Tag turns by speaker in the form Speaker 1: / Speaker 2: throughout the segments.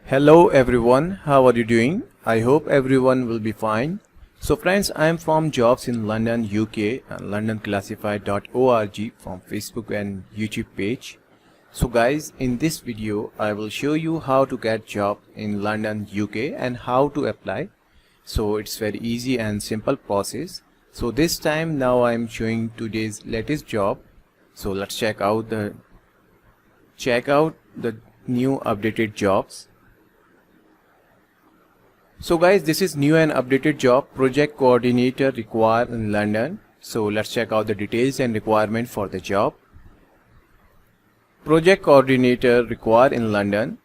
Speaker 1: Hello everyone, how are you doing? I hope everyone will be fine. So friends, I am from Jobs in London, UK and londonclassified.org from Facebook and YouTube page. So guys, in this video I will show you how to get job in London, UK and how to apply. So it's very easy and simple process. So this time now I am showing today's latest job. So let's check out the new updated jobs. So guys, this is new and updated job, project coordinator required in London. So let's check out the details and requirement for the job. Project coordinator required in London.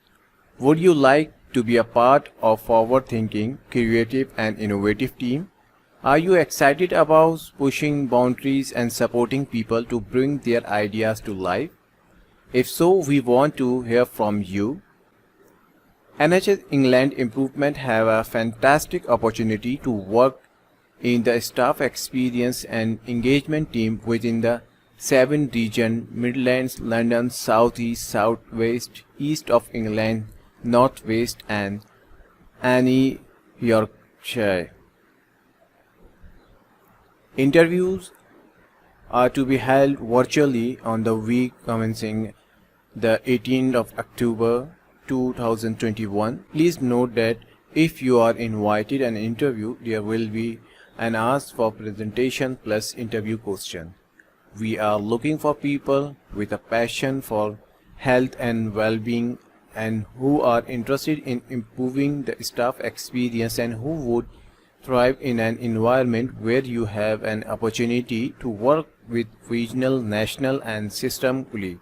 Speaker 1: Would you like to be a part of forward-thinking, creative and innovative team? Are you excited about pushing boundaries and supporting people to bring their ideas to life? If so, we want to hear from you. NHS England Improvement have a fantastic opportunity to work in the staff experience and engagement team within the 7 region: Midlands, London, South East, South West, East of England, North West and Yorkshire. Interviews are to be held virtually on the week commencing the 18th of October 2021. Please note that if you are invited an interview, there will be an ask for presentation plus interview question. We are looking for people with a passion for health and well-being and who are interested in improving the staff experience and who would thrive in an environment where you have an opportunity to work with regional, national and system colleagues.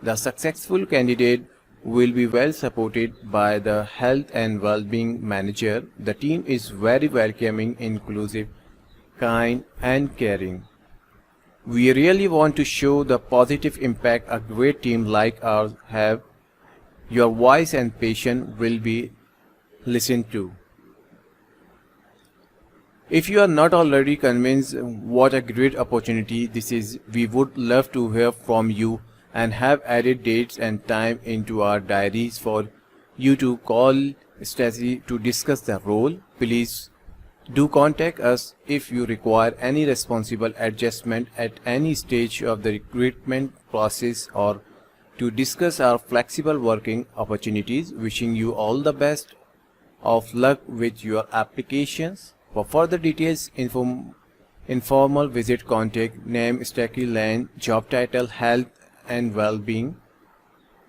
Speaker 1: The successful candidate will be well supported by the health and well-being manager. The team is very welcoming, inclusive, kind and caring. We really want to show the positive impact a great team like ours have. Your voice and passion will be listened to. If you are not already convinced what a great opportunity this is, we would love to hear from you and have added dates and time into our diaries for you to call Stacy to discuss the role. Please do contact us if you require any responsible adjustment at any stage of the recruitment process or to discuss our flexible working opportunities. Wishing you all the best of luck with your applications. For further details, informal visit, contact name Stacy Lane, job title health and well-being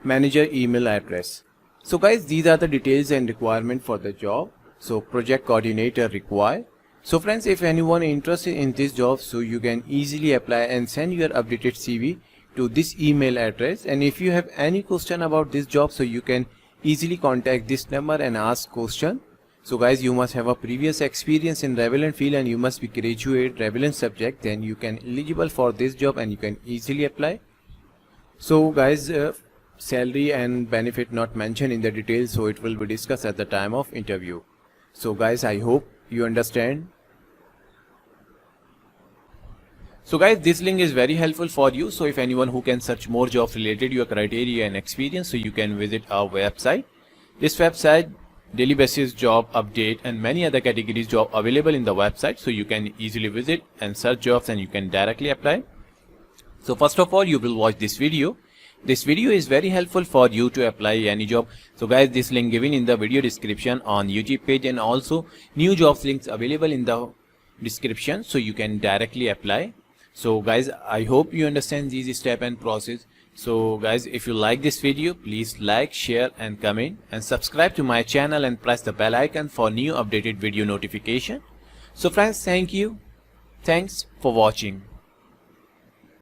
Speaker 1: manager, email address. So guys, these are the details and requirement for the job. So project coordinator required. So friends, if anyone interested in this job, so you can easily apply and send your updated CV to this email address. And if you have any question about this job, so you can easily contact this number and ask question. So guys, you must have a previous experience in relevant field and you must be graduate relevant subject, then you can eligible for this job and you can easily apply. So guys, salary and benefit not mentioned in the details, so it will be discussed at the time of interview. So guys, I hope you understand. So guys, this link is very helpful for you. So if anyone who can search more jobs related to your criteria and experience, so you can visit our website. This website daily basis job update and many other categories job available in the website, so you can easily visit and search jobs and you can directly apply. So first of all, you will watch this video. This video is very helpful for you to apply any job. So guys, this link given in the video description on YouTube page and also new jobs links available in the description, so you can directly apply. So guys, I hope you understand these step and process. So guys, if you like this video, please like, share and comment and subscribe to my channel and press the bell icon for new updated video notification. So friends, thank you. Thanks for watching.